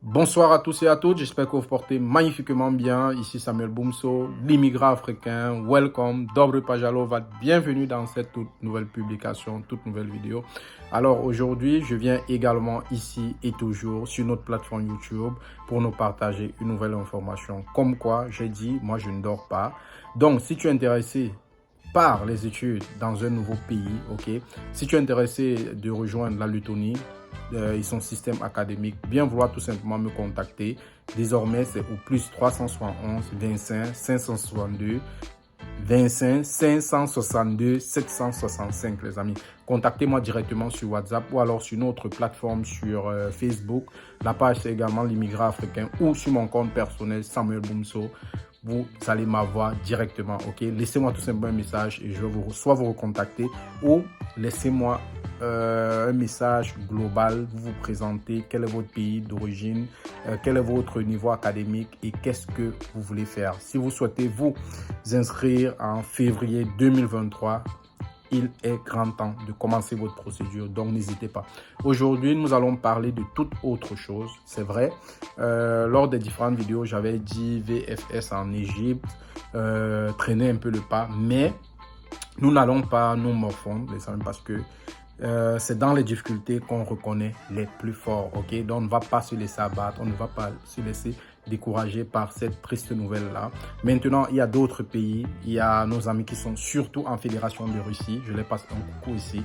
Bonsoir à tous et à toutes, j'espère que vous portez magnifiquement bien. Ici Samuel Boumso, l'immigrant africain. Welcome, Dobre Pajalova, bienvenue dans cette toute nouvelle publication, toute nouvelle vidéo. Alors aujourd'hui, je viens également ici et toujours sur notre plateforme YouTube pour nous partager une nouvelle information. Comme quoi, j'ai dit, moi je ne dors pas. Donc si tu es intéressé par les études dans un nouveau pays, ok. Si tu es intéressé de rejoindre la Lettonie et son système académique, bien vouloir tout simplement me contacter. Désormais, c'est au plus 371 25 562 25 562 765 les amis. Contactez-moi directement sur WhatsApp ou alors sur notre plateforme sur Facebook. La page c'est également l'immigrant africain ou sur mon compte personnel Samuel Boumso. Vous allez m'avoir directement, ok? Laissez-moi tout simplement un message et je vais soit vous recontacter ou laissez-moi un message global, vous vous présentez, quel est votre pays d'origine, quel est votre niveau académique et qu'est-ce que vous voulez faire. Si vous souhaitez vous inscrire en février 2023, il est grand temps de commencer votre procédure, donc n'hésitez pas. Aujourd'hui, nous allons parler de toute autre chose. C'est vrai, lors des différentes vidéos, j'avais dit VFS en Égypte, traîner un peu le pas, mais nous n'allons pas nous morfondre, les amis, parce que c'est dans les difficultés qu'on reconnaît les plus forts, ok? Donc, on ne va pas se laisser abattre, on ne va pas se laisser décourager par cette triste nouvelle-là. Maintenant, il y a d'autres pays, il y a nos amis qui sont surtout en Fédération de Russie. Je les passe un coucou ici.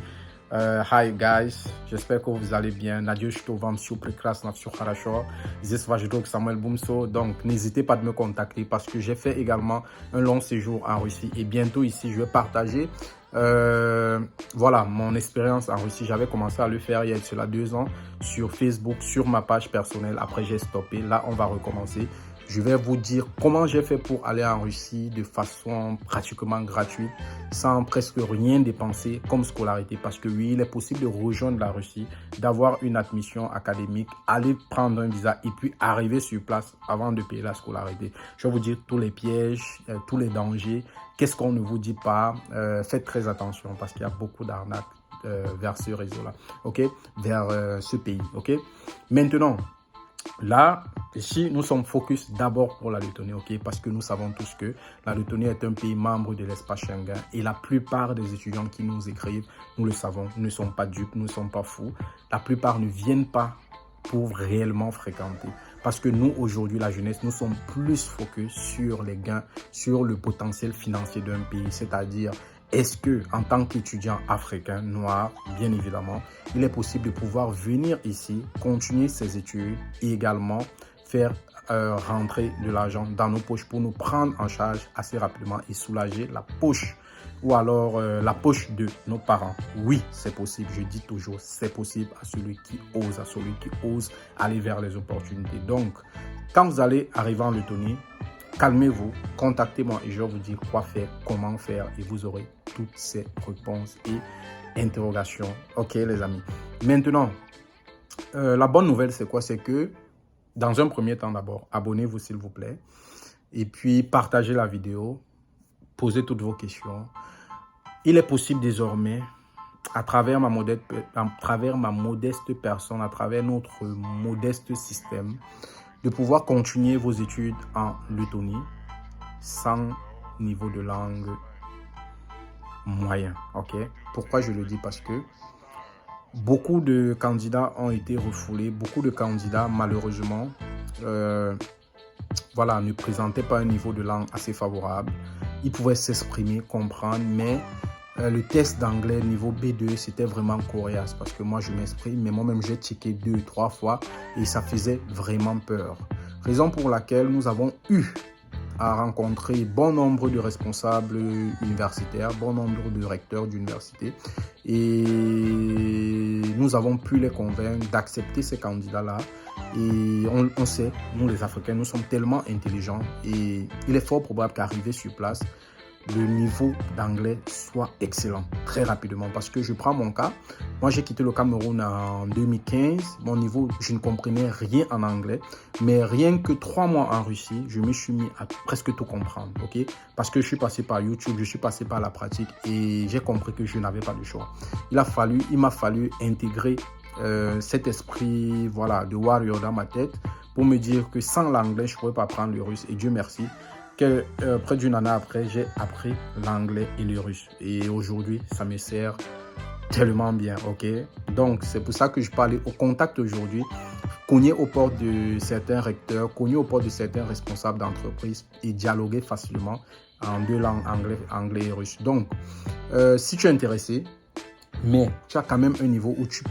Hi guys, j'espère que vous allez bien. Надеюсь, что вам все прекрасно, все хорошо. Здесь ваш друг Samuel Boumso. Donc, n'hésitez pas de me contacter parce que j'ai fait également un long séjour en Russie. Et bientôt ici, je vais partager voilà, mon expérience en Russie. J'avais commencé à le faire il y a cela 2 ans sur Facebook, sur ma page personnelle. Après, j'ai stoppé. Là, on va recommencer. Je vais vous dire comment j'ai fait pour aller en Russie de façon pratiquement gratuite, sans presque rien dépenser comme scolarité. Parce que oui, il est possible de rejoindre la Russie, d'avoir une admission académique, aller prendre un visa et puis arriver sur place avant de payer la scolarité. Je vais vous dire tous les pièges, tous les dangers. Qu'est-ce qu'on ne vous dit pas? Faites très attention parce qu'il y a beaucoup d'arnaques vers ce réseau-là, ok? Vers ce pays, ok? Maintenant, là, ici, nous sommes focus d'abord pour la Lettonie, ok? Parce que nous savons tous que la Lettonie est un pays membre de l'espace Schengen et la plupart des étudiants qui nous écrivent, nous le savons, ne sont pas dupes, ne sont pas fous. La plupart ne viennent pas pour réellement fréquenter. Parce que nous, aujourd'hui, la jeunesse, nous sommes plus focus sur les gains, sur le potentiel financier d'un pays. C'est-à-dire, est-ce que, en tant qu'étudiant africain, noir, bien évidemment, il est possible de pouvoir venir ici, continuer ses études et également faire rentrer de l'argent dans nos poches pour nous prendre en charge assez rapidement et soulager la poche ou alors la poche de nos parents. Oui, c'est possible. Je dis toujours, c'est possible à celui qui ose aller vers les opportunités. Donc, quand vous allez arriver en Lettonie, calmez-vous, contactez-moi et je vais vous dire quoi faire, comment faire et vous aurez toutes ces réponses et interrogations. Ok, les amis. Maintenant, la bonne nouvelle, c'est quoi? C'est que, dans un premier temps d'abord, abonnez-vous s'il vous plaît et puis partagez la vidéo, posez toutes vos questions. Il est possible désormais, à travers ma modeste personne, à travers notre modeste système, de pouvoir continuer vos études en Lettonie sans niveau de langue moyen. Ok? Pourquoi je le dis? Parce que beaucoup de candidats ont été refoulés. Beaucoup de candidats, malheureusement, voilà, ne présentaient pas un niveau de langue assez favorable. Ils pouvaient s'exprimer, comprendre, mais le test d'anglais niveau B2, c'était vraiment coriace parce que moi, je m'exprime, mais moi-même, j'ai checké 2-3 fois et ça faisait vraiment peur. Raison pour laquelle nous avons eu à rencontrer bon nombre de responsables universitaires, bon nombre de recteurs d'université et nous avons pu les convaincre d'accepter ces candidats-là. Et on sait, nous les Africains, nous sommes tellement intelligents et il est fort probable qu'arrivé sur place, le niveau d'anglais soit excellent très rapidement. Parce que je prends mon cas, moi j'ai quitté le Cameroun en 2015, mon niveau, je ne comprenais rien en anglais, mais rien que 3 mois en Russie, je me suis mis à presque tout comprendre, ok? Parce que je suis passé par YouTube, je suis passé par la pratique et j'ai compris que je n'avais pas de choix. Il m'a fallu intégrer cet esprit, voilà, de warrior dans ma tête pour me dire que sans l'anglais, je ne pourrais pas apprendre le russe. Et Dieu merci, que, près d'une année après, j'ai appris l'anglais et le russe. Et aujourd'hui, ça me sert tellement bien, ok? Donc, c'est pour ça que je parlais au contact aujourd'hui, cogner aux portes de certains recteurs, cogner aux portes de certains responsables d'entreprise et dialoguer facilement en deux langues, anglais et russe. Donc, si tu es intéressé, mais tu as quand même un niveau où tu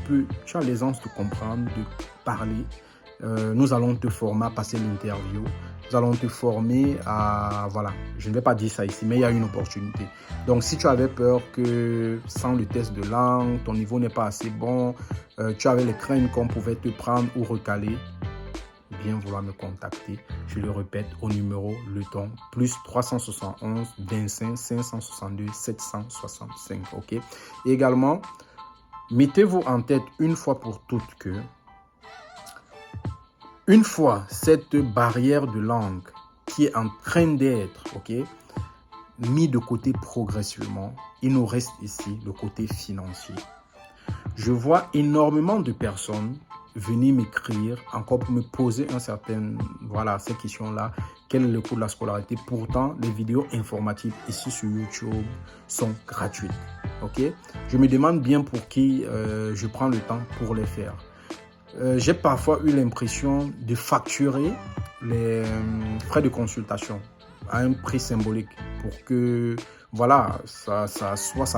as l'aisance de comprendre, de parler, nous allons te former à passer l'interview. Nous allons te former à... Voilà, je ne vais pas dire ça ici, mais il y a une opportunité. Donc, si tu avais peur que sans le test de langue, ton niveau n'est pas assez bon, tu avais les craintes qu'on pouvait te prendre ou recaler, bien vouloir me contacter. Je le répète, au numéro Le Ton, plus 371 25 562 765, ok? Et également, mettez-vous en tête une fois pour toutes que une fois cette barrière de langue qui est en train d'être, ok, mis de côté progressivement, il nous reste ici le côté financier. Je vois énormément de personnes venir m'écrire encore pour me poser ces questions-là. Quel est le coût de la scolarité? Pourtant, les vidéos informatives ici sur YouTube sont gratuites. Ok? Je me demande bien pour qui je prends le temps pour les faire. J'ai parfois eu l'impression de facturer les frais de consultation à un prix symbolique pour que voilà, ça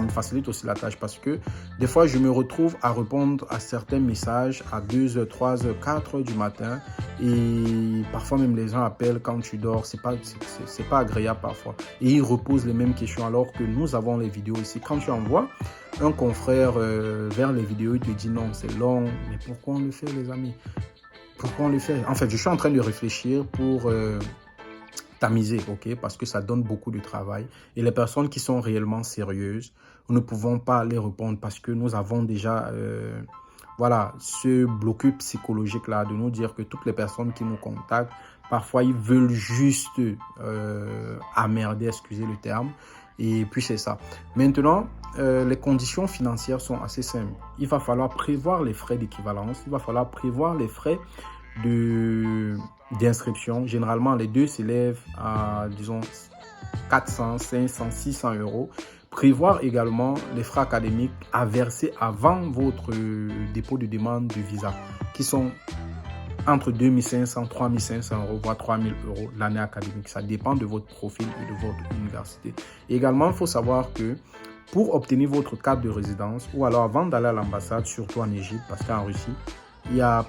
me facilite aussi la tâche, parce que des fois je me retrouve à répondre à certains messages à 2h, 3h, 4h du matin, et parfois même les gens appellent quand tu dors. C'est pas agréable parfois, et ils reposent les mêmes questions alors que nous avons les vidéos ici. Quand tu envoies un confrère vers les vidéos, il te dit non, c'est long, mais pourquoi on le fait, les amis? Pourquoi on le fait? En fait, je suis en train de réfléchir pour tamiser, ok, parce que ça donne beaucoup de travail, et les personnes qui sont réellement sérieuses, nous ne pouvons pas les répondre parce que nous avons déjà voilà, ce blocus psychologique là de nous dire que toutes les personnes qui nous contactent, parfois ils veulent juste emmerder, excusez le terme, et puis c'est ça. Maintenant, les conditions financières sont assez simples. Il va falloir prévoir les frais d'équivalence, il va falloir prévoir les frais d'inscription. Généralement, les deux s'élèvent à, disons, 400, 500, 600 euros. Prévoir également les frais académiques à verser avant votre dépôt de demande de visa, qui sont entre 2500, 3500 euros, voire 3000 euros l'année académique. Ça dépend de votre profil et de votre université. Également, il faut savoir que pour obtenir votre carte de résidence, ou alors avant d'aller à l'ambassade, surtout en Égypte, parce qu'en Russie, il n'y a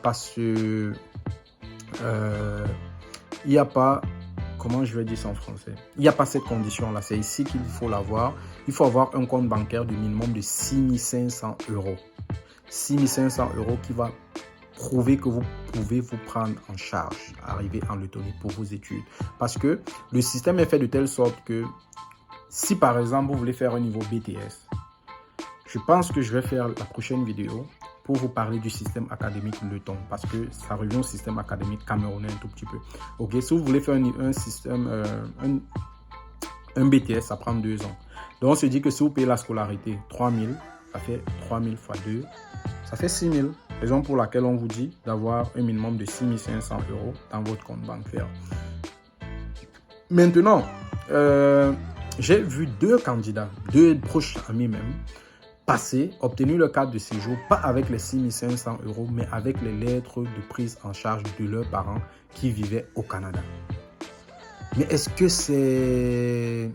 pas comment je vais dire ça en français? Il n'y a pas cette condition-là. C'est ici qu'il faut l'avoir. Il faut avoir un compte bancaire de minimum de 6500 euros. 6500 euros qui va prouver que vous pouvez vous prendre en charge, arriver en Lettonie pour vos études. Parce que le système est fait de telle sorte que si par exemple vous voulez faire un niveau BTS, je pense que je vais faire la prochaine vidéo pour vous parler du système académique Letton, parce que ça revient au système académique camerounais un tout petit peu. Ok, si vous voulez faire un système, un BTS, ça prend 2 ans. Donc on se dit que si vous payez la scolarité 3000, ça fait 3000 fois 2, ça fait 6000. Raison pour laquelle on vous dit d'avoir un minimum de 6500 euros dans votre compte bancaire. Maintenant, j'ai vu 2 candidats, 2 proches amis même, obtenu le carte de séjour, pas avec les 6500 euros, mais avec les lettres de prise en charge de leurs parents qui vivaient au Canada. Mais est-ce que c'est...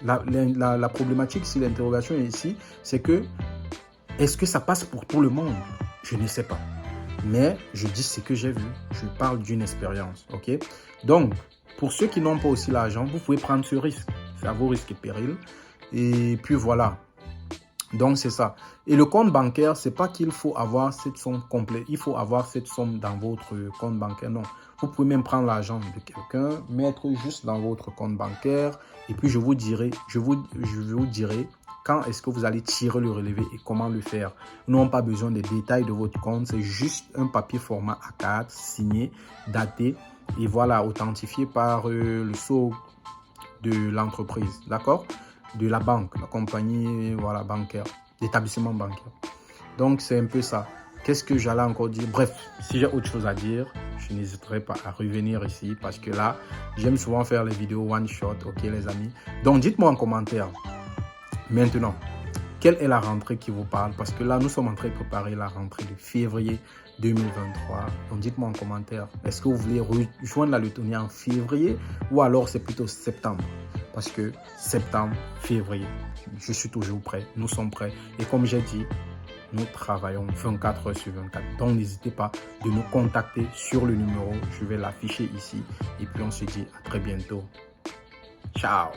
La problématique, si l'interrogation est ici, c'est que est-ce que ça passe pour tout le monde? Je ne sais pas. Mais je dis ce que j'ai vu. Je parle d'une expérience, ok? Donc, pour ceux qui n'ont pas aussi l'argent, vous pouvez prendre ce risque. C'est à vos risques et périls. Et puis voilà. Donc, c'est ça. Et le compte bancaire, c'est pas qu'il faut avoir cette somme complète. Il faut avoir cette somme dans votre compte bancaire. Non. Vous pouvez même prendre l'argent de quelqu'un, mettre juste dans votre compte bancaire. Et puis, je vous dirai quand est-ce que vous allez tirer le relevé et comment le faire. Nous n'avons pas besoin des détails de votre compte. C'est juste un papier format A4, signé, daté. Et voilà, authentifié par le sceau de l'entreprise. D'accord? De la banque, la compagnie voilà, bancaire, l'établissement bancaire. Donc, c'est un peu ça. Qu'est-ce que j'allais encore dire? Bref, si j'ai autre chose à dire, je n'hésiterai pas à revenir ici parce que là, j'aime souvent faire les vidéos one shot, ok les amis. Donc dites-moi en commentaire maintenant, quelle est la rentrée qui vous parle? Parce que là, nous sommes en train de préparer la rentrée de février 2023. Donc dites-moi en commentaire, est-ce que vous voulez rejoindre la Lettonie en février ou alors c'est plutôt septembre? Parce que septembre, février, je suis toujours prêt, nous sommes prêts. Et comme j'ai dit, nous travaillons 24 heures sur 24. Donc n'hésitez pas de nous contacter sur le numéro. Je vais l'afficher ici. Et puis on se dit à très bientôt. Ciao!